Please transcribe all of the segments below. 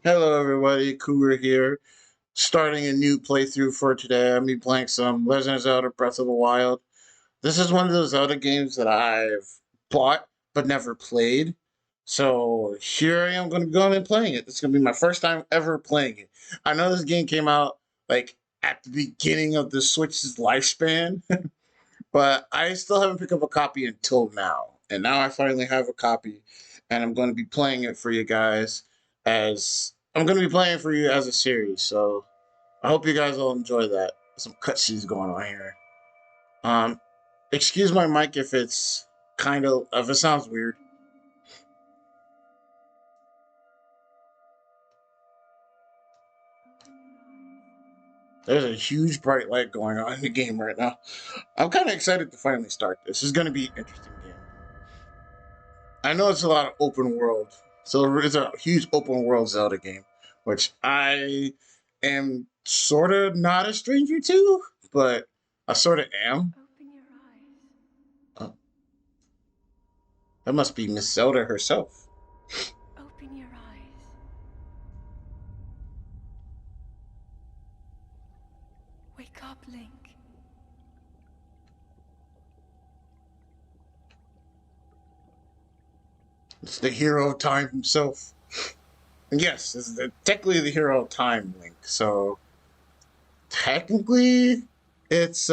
Hello, everybody. Cooler here. Starting a new playthrough for today. I'm be playing some Legend of Zelda: Breath of the Wild. This is one of those Zelda games that I've bought but never played. So here I am going to be going and playing it. This is going to be my first time ever playing it. I know this game came out like at the beginning of the Switch's lifespan, but I still haven't picked up a copy until now. And now I finally have a copy, and I'm going to be playing it for you guys as I'm going to be playing for you as a series. So I hope you guys all enjoy that. Some cutscenes going on here. Um, excuse my mic if it's if it sounds weird. There's a huge bright light going on in the game right now. I'm kind of excited to finally start this. This is going to be an interesting game. I know it's a lot of open world, so it's a huge open world Zelda game, which I am sort of not a stranger to, but I sort of am. Open your eyes. Uh, that must be Miss Zelda herself. Open your eyes. Wake up, Link. It's the hero of time himself. And yes, technically the hero of time, Link. So technically, it's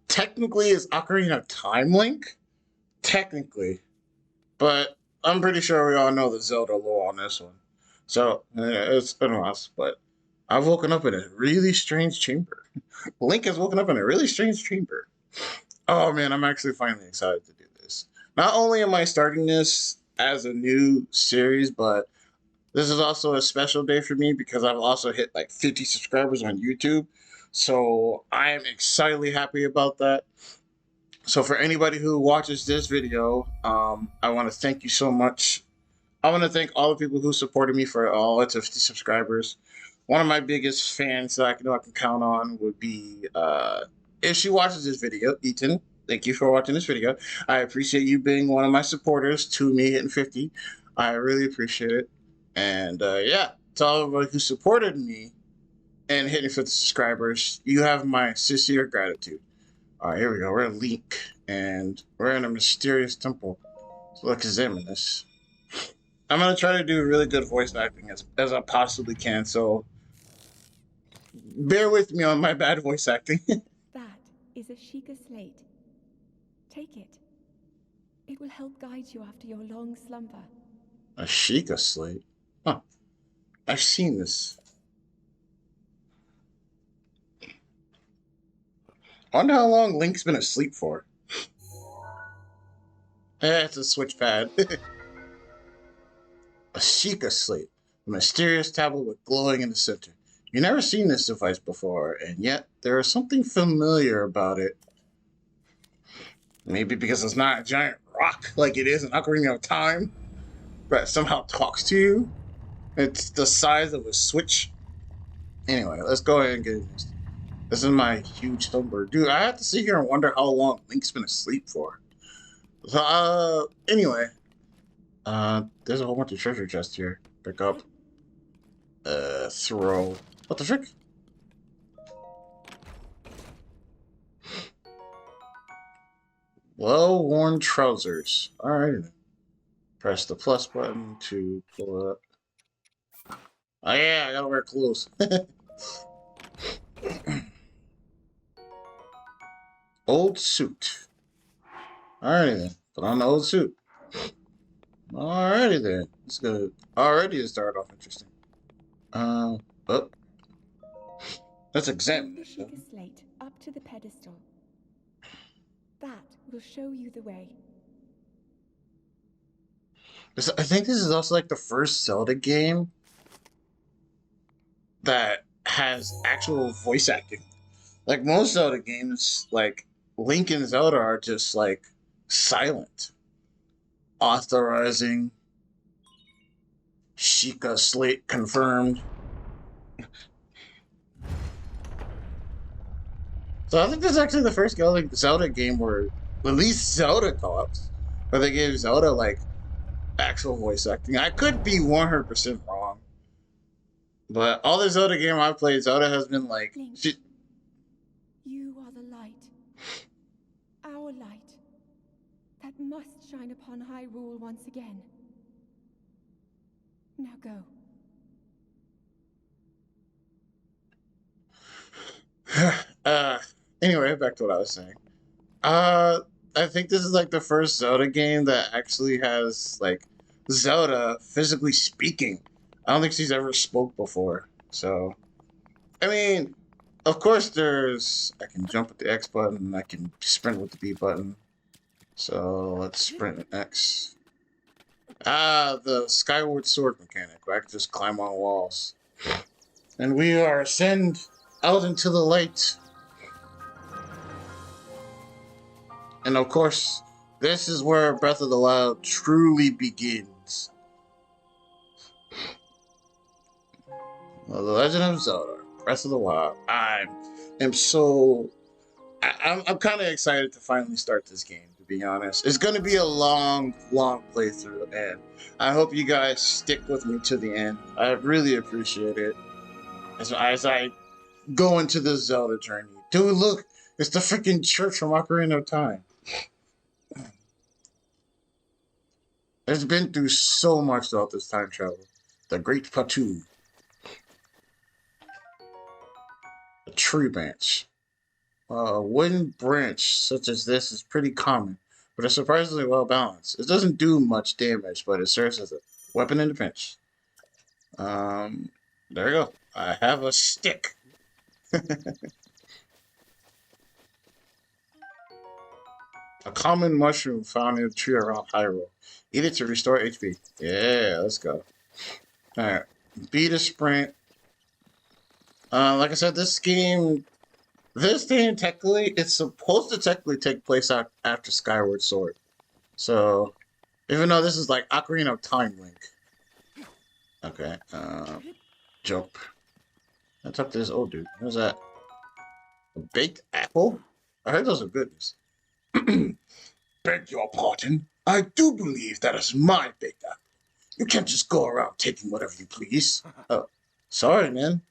technically it's Ocarina of Time Link. Technically, but I'm pretty sure we all know the Zelda lore on this one. So it's been a while, but I've woken up in a really strange chamber. Link has woken up in a really strange chamber. Oh man, I'm actually finally excited to do this. Not only am I starting this as a new series, but this is also a special day for me because I've also hit like 50 subscribers on YouTube. So I am excitedly happy about that. So for anybody who watches this video, I want to thank you so much. I want to thank all the people who supported me for all its 50 subscribers. One of my biggest fans that I know I can count on would be if she watches this video, Ethan. Thank you for watching this video. I appreciate you being one of my supporters to me hitting 50. I really appreciate it. And yeah, to all everybody who supported me and hitting 50 subscribers, you have my sincere gratitude. All right, here we go. We're in Link, and we're in a mysterious temple. So let's examine this. I'm gonna try to do really good voice acting as I possibly can. So bear with me on my bad voice acting. That is a Sheikah slate. Take it. It will help guide you after your long slumber. A Sheikah slate. Huh. I've seen this. I wonder how long Link's been asleep for. It's a switch pad. A Sheikah slate. A mysterious tablet with glowing in the center. You've never seen this device before, and yet there is something familiar about it. Maybe because it's not a giant rock like it is in Ocarina of Time, but somehow talks to you. It's the size of a switch. Anyway, let's go ahead and get into this. This is my huge number. Dude, I have to sit here and wonder how long Link's been asleep for. So, anyway. There's a whole bunch of treasure chests here. Pick up. Throw. What the frick? Well-worn trousers. Alright. Press the plus button to pull up. Oh yeah, I gotta wear clothes. Old suit. Alrighty then. Put on the old suit. Alrighty then. It's good. Already to start off interesting. Oh. Let's examine Bring the this. Sheikah slate up to the pedestal. That will show you the way. I think this is also like the first Zelda game that has actual voice acting. Like most Zelda games, like Link and Zelda are just like silent. Authorizing. Sheikah slate confirmed. So I think this is actually the first Zelda game where at least Zelda co-ops, where they gave Zelda like actual voice acting. I could be 100% wrong, but all the Zelda game I've played, Zelda has been like, Link. You are the light. Our light. That must shine upon Hyrule once again. Now go. uh, anyway, back to what I was saying. Uh, I think this is like the first Zelda game that actually has like Zelda physically speaking. I don't think she's ever spoke before. So, I mean, of course, I can jump with the X button, and I can sprint with the B button. So let's sprint with X. The Skyward Sword mechanic, where I can just climb on walls. And we are ascend out into the light. And of course, this is where Breath of the Wild truly begins. The Legend of Zelda, Breath of the Wild. I'm kind of excited to finally start this game, to be honest. It's going to be a long playthrough, and I hope you guys stick with me to the end. I really appreciate it. As I go into this Zelda journey. Dude, look, it's the freaking church from Ocarina of Time. It's been through so much throughout this time travel. The Great Plateau. A tree branch. A wooden branch such as this is pretty common, but it's surprisingly well balanced. It doesn't do much damage, but it serves as a weapon in the pinch. There we go. I have a stick. A common mushroom found in a tree around Hyrule. Eat it to restore HP. Yeah, let's go. Alright. Beat a sprint. Like I said, this game technically, it's supposed to technically take place after Skyward Sword. So, even though this is like Ocarina of Time Link. Okay, jump. Let's talk to this old dude. What was that? A baked apple? I heard those are goodness. Beg your pardon. I do believe that is my baked apple. You can't just go around taking whatever you please. Oh, sorry, man.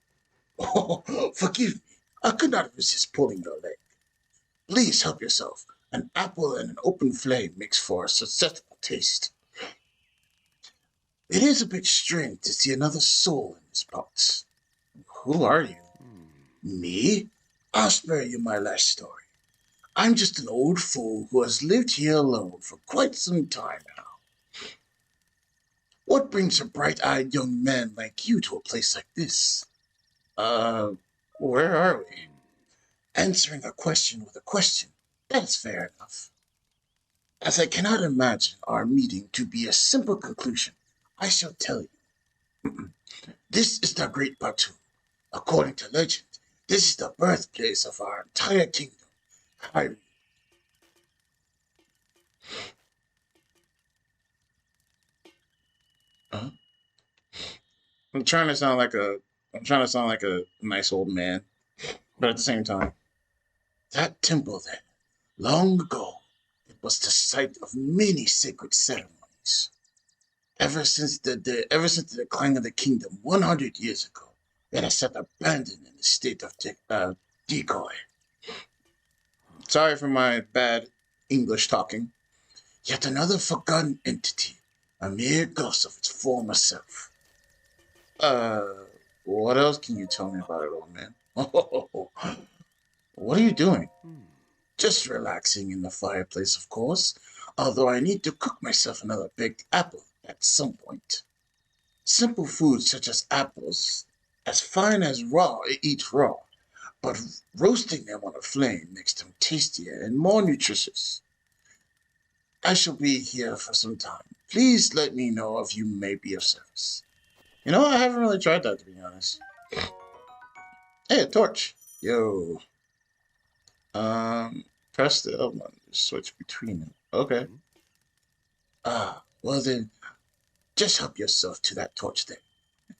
Oh, forgive me. I could not resist pulling your leg. Please help yourself. An apple and an open flame makes for a successful taste. It is a bit strange to see another soul in this box. Who are you? Me? I'll spare you my last story. I'm just an old fool who has lived here alone for quite some time now. What brings a bright-eyed young man like you to a place like this? Where are we? Answering a question with a question. That's fair enough. As I cannot imagine our meeting to be a simple conclusion, I shall tell you. This is the Great Plateau. According to legend, this is the birthplace of our entire kingdom, Hyrule. Huh? I'm trying to sound like a nice old man, but at the same time, that temple then, long ago, it was the site of many sacred ceremonies. Ever since the decline of the kingdom 100 years ago, it has sat abandoned in a state of decoy. Sorry for my bad English talking. Yet another forgotten entity, a mere ghost of its former self. What else can you tell me about it, old man? What are you doing? Just relaxing in the fireplace, of course, although I need to cook myself another baked apple at some point. Simple foods such as apples, as fine as raw, eat raw, but roasting them on a flame makes them tastier and more nutritious. I shall be here for some time. Please let me know if you may be of service. I haven't really tried that, to be honest. Hey, a torch. Yo. Press the L button to switch between them. Okay. Well then, just help yourself to that torch then.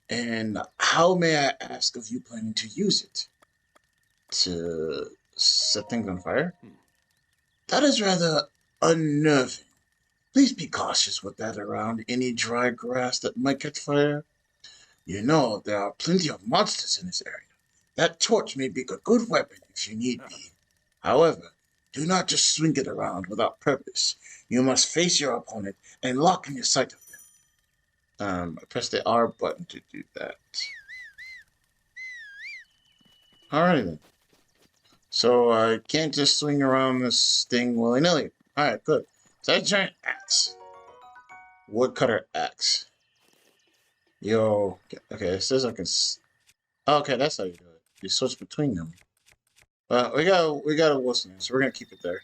And how may I ask of you planning to use it? To set things on fire? That is rather unnerving. Please be cautious with that around any dry grass that might catch fire. You know, there are plenty of monsters in this area. That torch may be a good weapon if you need be. However, do not just swing it around without purpose. You must face your opponent and lock in your sight of them. Press the R button to do that. Alrighty then. So I can't just swing around this thing willy-nilly. Alright, good. Is that a giant axe? Woodcutter axe. Yo. Okay, it says I can... okay, that's how you do it. You switch between them. We got a Wilson, so we're gonna keep it there.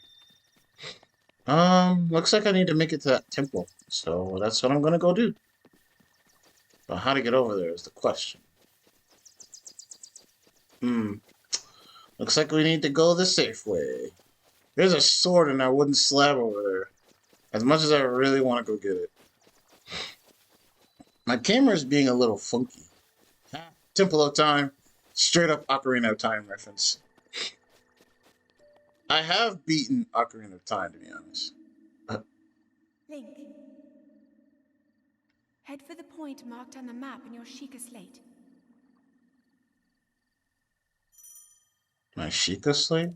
Looks like I need to make it to that temple. So that's what I'm gonna go do. But how to get over there is the question. Looks like we need to go the safe way. There's a sword in that wooden slab over there. As much as I really want to go get it. My camera is being a little funky. Temple of Time. Straight up Ocarina of Time reference. I have beaten Ocarina of Time, to be honest. Link. Head for the point marked on the map in your Sheikah slate. My Sheikah slate?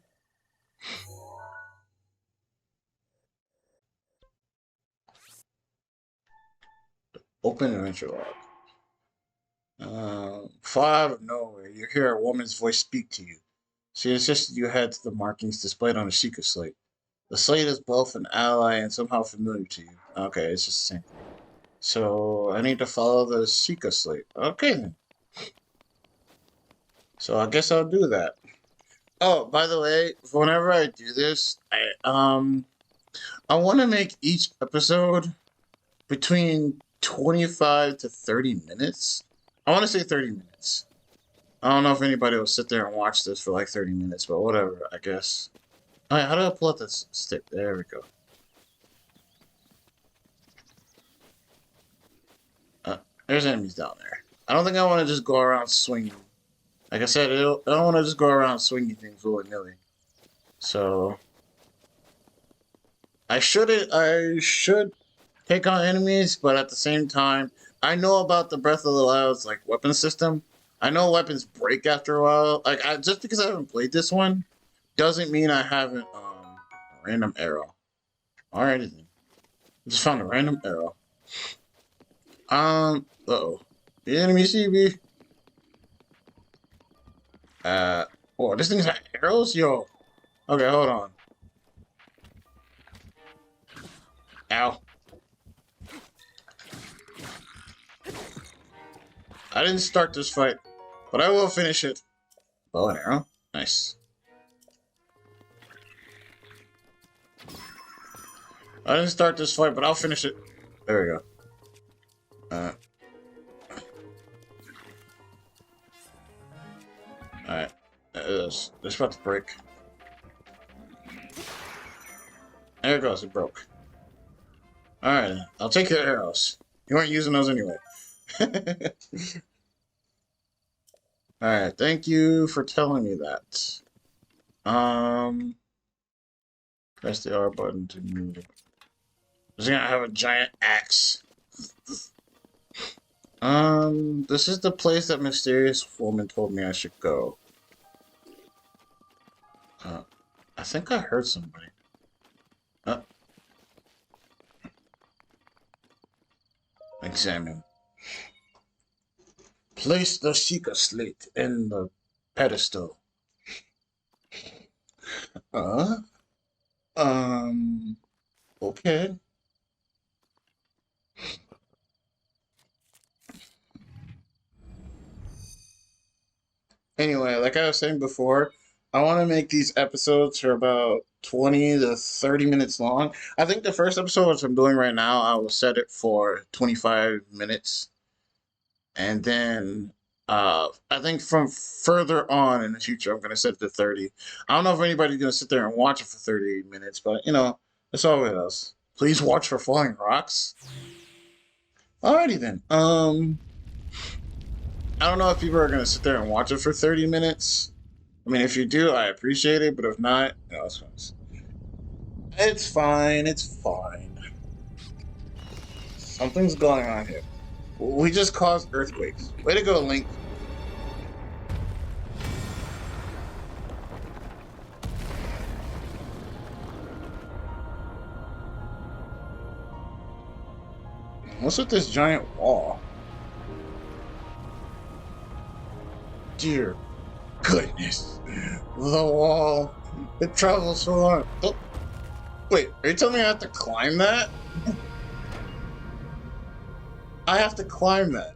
Open adventure log. Far out of nowhere, you hear a woman's voice speak to you. She insisted you head to the markings displayed on the Sheikah slate. The slate is both an ally and somehow familiar to you. Okay, it's just the same. So I need to follow the Sheikah slate. Okay then. So I guess I'll do that. Oh, by the way, whenever I do this, I want to make each episode between 25 to 30 minutes. I want to say 30 minutes. I don't know if anybody will sit there and watch this for like 30 minutes, but whatever, I guess. Alright, how do I pull out this stick? There we go. There's enemies down there. I don't think I want to just go around swinging. Like I said, I don't want to just go around swinging things willy-nilly. So... I should take on enemies, but at the same time, I know about the Breath of the Wild's like weapon system. I know weapons break after a while. Like just because I haven't played this one, doesn't mean I haven't a random arrow. Alrighty then. Just found a random arrow. Uh-oh. The enemy see me. Oh, this thing's got arrows? Yo. Okay, hold on. Ow. I didn't start this fight, but I will finish it. Bow and arrow. Nice. I didn't start this fight, but I'll finish it. There we go. Alright. It's about to break. There it goes, it broke. Alright, I'll take your arrows. You weren't using those anyway. Alright, thank you for telling me that. Press the R button to move it. Is gonna have a giant axe. This is the place that mysterious woman told me I should go. I think I heard somebody. Examine. Place the Sheikah slate in the pedestal. Okay. Anyway, like I was saying before, I want to make these episodes for about 20 to 30 minutes long. I think the first episode, which I'm doing right now, I will set it for 25 minutes. And then I think from further on in the future, I'm going to set it to 30. I don't know if anybody's going to sit there and watch it for 30 minutes, but, you know, it's always us. Please watch for falling rocks. Alrighty then. I don't know if people are going to sit there and watch it for 30 minutes. I mean, if you do, I appreciate it, but if not, you know, it's fine. It's fine. Something's going on here. We just caused earthquakes. Way to go, Link. What's with this giant wall? Dear goodness. The wall. It travels so long. Oh. Wait, are you telling me I have to climb that? I have to climb that.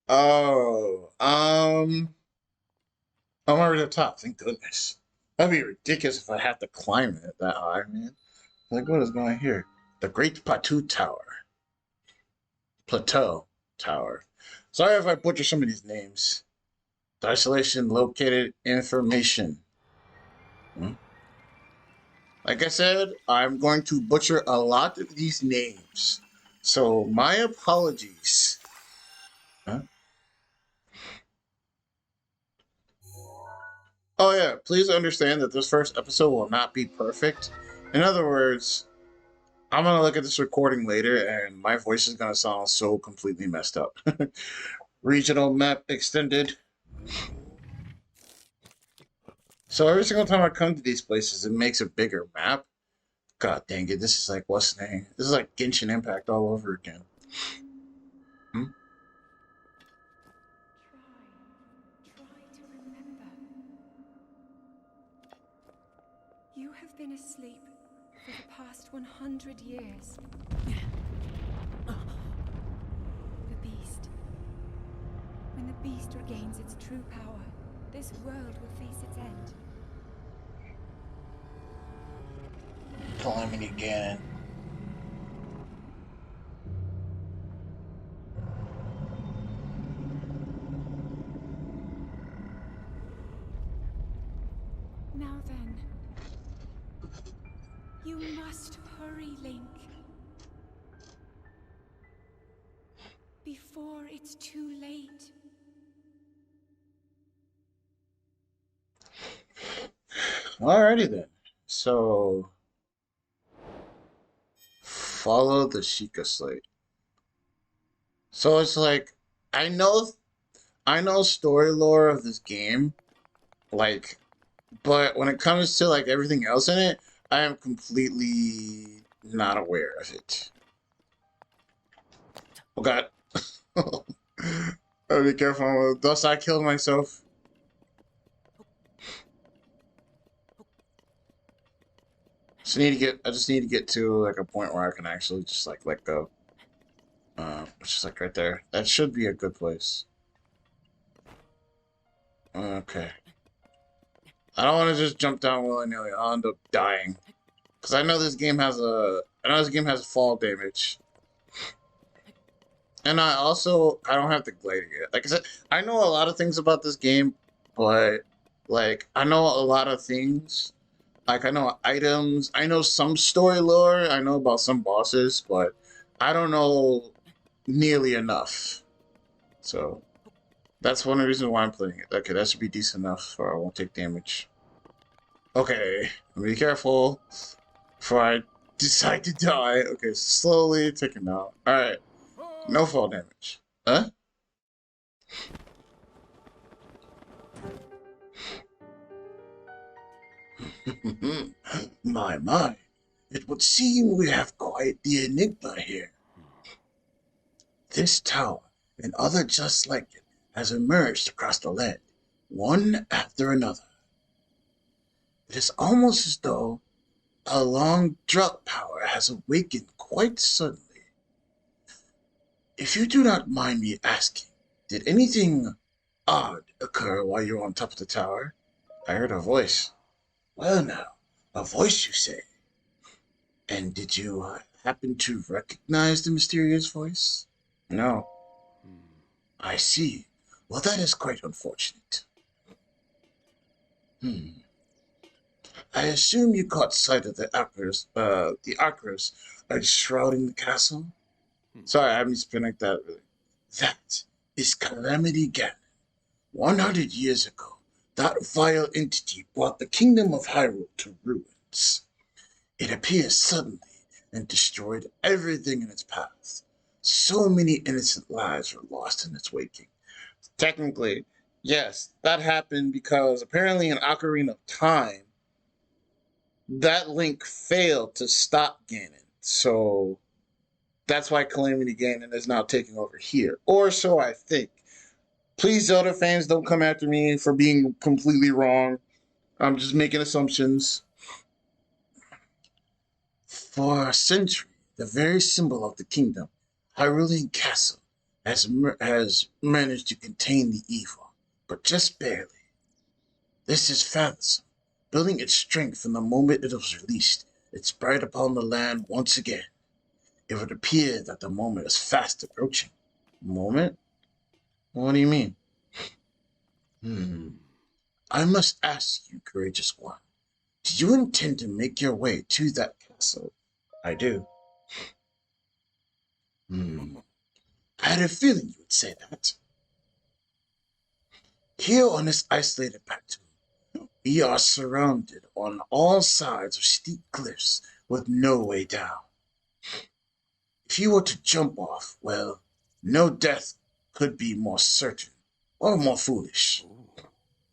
Oh, I'm already at the top, thank goodness. That'd be ridiculous if I had to climb it that high, man. Like, what is going here? The Great Plateau Tower. Plateau Tower. Sorry if I butcher some of these names. The isolation located information. Like I said, I'm going to butcher a lot of these names. So, my apologies. Huh? Oh yeah, please understand that this first episode will not be perfect. In other words, I'm gonna look at this recording later and my voice is gonna sound so completely messed up. Regional map extended. So every single time I come to these places, it makes a bigger map. God dang it, this is like, what's the name? This is like Genshin Impact all over again. Try to remember. You have been asleep for the past 100 years. The beast. When the beast regains its true power, this world will face its end. Calamity Ganon. Now then, you must hurry, Link. Before it's too late. Alrighty then. So follow the Sheikah Slate. So it's like I know story lore of this game, like, but when it comes to like everything else in it, I am completely not aware of it. Oh god. Oh, be careful, thus I killed myself. I just need to get to like a point where I can actually just like let go. It's just like right there. That should be a good place. Okay. I don't want to just jump down willy-nilly. I'll end up dying. Because I know this game has fall damage. And I don't have the gliding yet. Like I said, I know a lot of things about this game, but like I know a lot of things. Like I know items, I know some story lore, I know about some bosses, but I don't know nearly enough. So that's one of the reasons why I'm playing it. Okay, that should be decent enough or I won't take damage. Okay, be careful before I decide to die. Okay, slowly taking out. Alright, no fall damage. Huh? My. It would seem we have quite the enigma here. This tower and other just like it has emerged across the land, one after another. It is almost as though a long drought power has awakened quite suddenly. If you do not mind me asking, did anything odd occur while you were on top of the tower? I heard a voice. Well now, a voice you say. And did you happen to recognize the mysterious voice? No. I see. Well, that is quite unfortunate. I assume you caught sight of the Archers shrouding the castle? Sorry, I haven't been like that really. That is Calamity Ganon. 100 years ago, that vile entity brought the kingdom of Hyrule to ruins. It appears suddenly and destroyed everything in its path. So many innocent lives were lost in its waking. Technically, yes, that happened because apparently in Ocarina of Time, that link failed to stop Ganon. So that's why Calamity Ganon is now taking over here. Or so I think. Please, Zelda fans, don't come after me for being completely wrong. I'm just making assumptions. For a century, the very symbol of the kingdom, Hyrulean Castle, has managed to contain the evil, but just barely. This is Fathom, building its strength from the moment it was released. It spread upon the land once again. It would appear that the moment is fast approaching. Moment? What do you mean? I must ask you, courageous one, do you intend to make your way to that castle? I do. I had a feeling you would say that. Here on this isolated plateau, we are surrounded on all sides of steep cliffs with no way down. If you were to jump off, well, no death could be more certain or more foolish.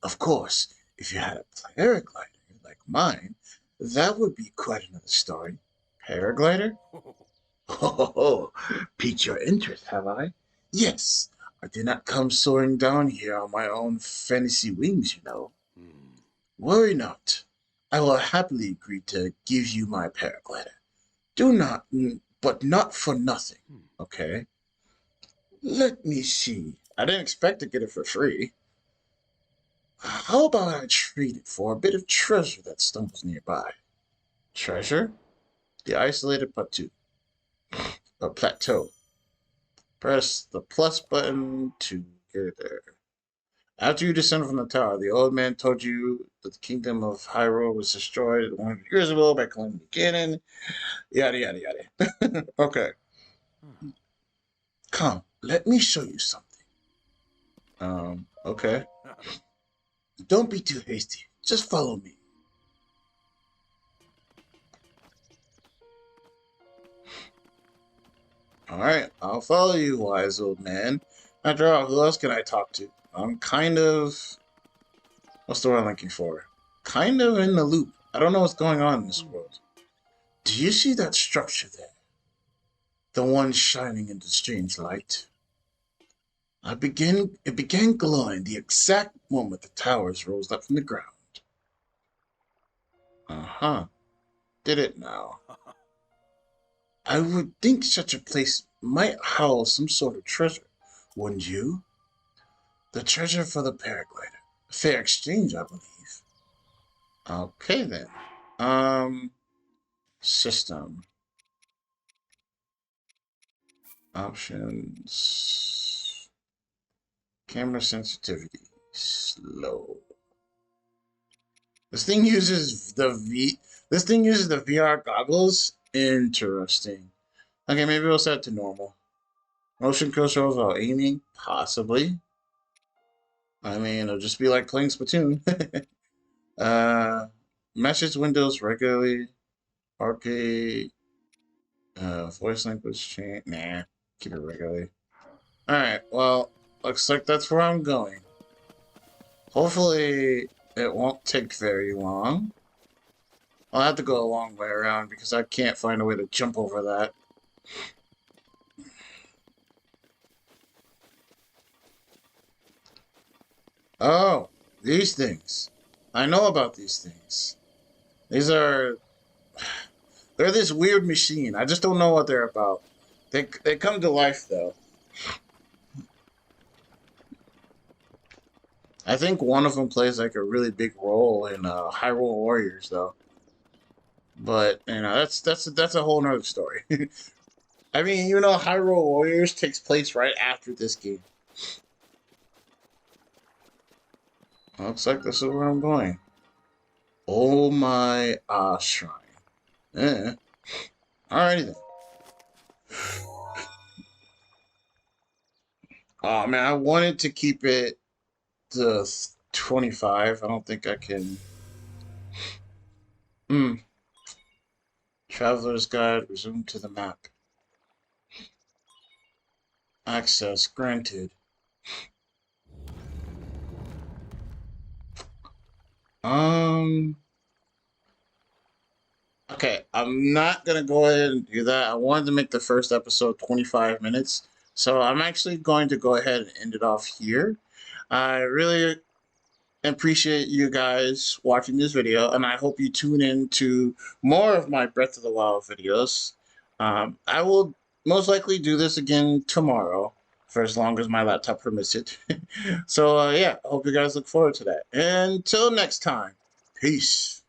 Of course, if you had a paraglider like mine, that would be quite another story. Paraglider? Oh, piqued your interest, have I? Yes, I did not come soaring down here on my own fantasy wings, you know. Worry not. I will happily agree to give you my paraglider. Do not, but not for nothing, okay? Let me see. I didn't expect to get it for free. How about I trade it for a bit of treasure that stumbles nearby? Treasure? The isolated plateau. A plateau. Press the plus button to get there. After you descend from the tower, the old man told you that the kingdom of Hyrule was destroyed 100 years ago by Calamity Ganon. Yada, yada, yada. Okay. Come, let me show you something. Okay. Don't be too hasty. Just follow me. Alright, I'll follow you, wise old man. After all, who else can I talk to? I'm kind of... What's the word I'm looking for? Kind of in the loop. I don't know what's going on in this world. Do you see that structure there? The one shining in the strange light? It began glowing the exact moment the towers rose up from the ground. Uh-huh. Did it now? I would think such a place might house some sort of treasure, wouldn't you? The treasure for the paraglider. A fair exchange, I believe. Okay then. System. Options. Camera sensitivity. Slow. This thing uses the VR goggles. Interesting. Okay, maybe we'll set it to normal. Motion controls while aiming? Possibly. I mean, it'll just be like playing Splatoon. Message windows regularly. Arcade. Voice language change. Nah, keep it regularly. Alright, well, looks like that's where I'm going. Hopefully, it won't take very long. I'll have to go a long way around because I can't find a way to jump over that. Oh, these things. I know about these things. These are... They're this weird machine. I just don't know what they're about. They come to life, though. I think one of them plays like a really big role in Hyrule Warriors, though. But you know, that's a whole nother story. I mean, you know, Hyrule Warriors takes place right after this game. Looks like this is where I'm going. Oh my shrine. Eh. Alrighty then. Oh man, I wanted to keep it to 25. I don't think I can. Traveler's Guide, resume to the map. Access granted. Okay, I'm not gonna go ahead and do that. I wanted to make the first episode 25 minutes, so I'm actually going to go ahead and end it off here. I really appreciate you guys watching this video, and I hope you tune in to more of my Breath of the Wild videos. I will most likely do this again tomorrow, for as long as my laptop permits it. So, yeah, I hope you guys look forward to that. Until next time, peace.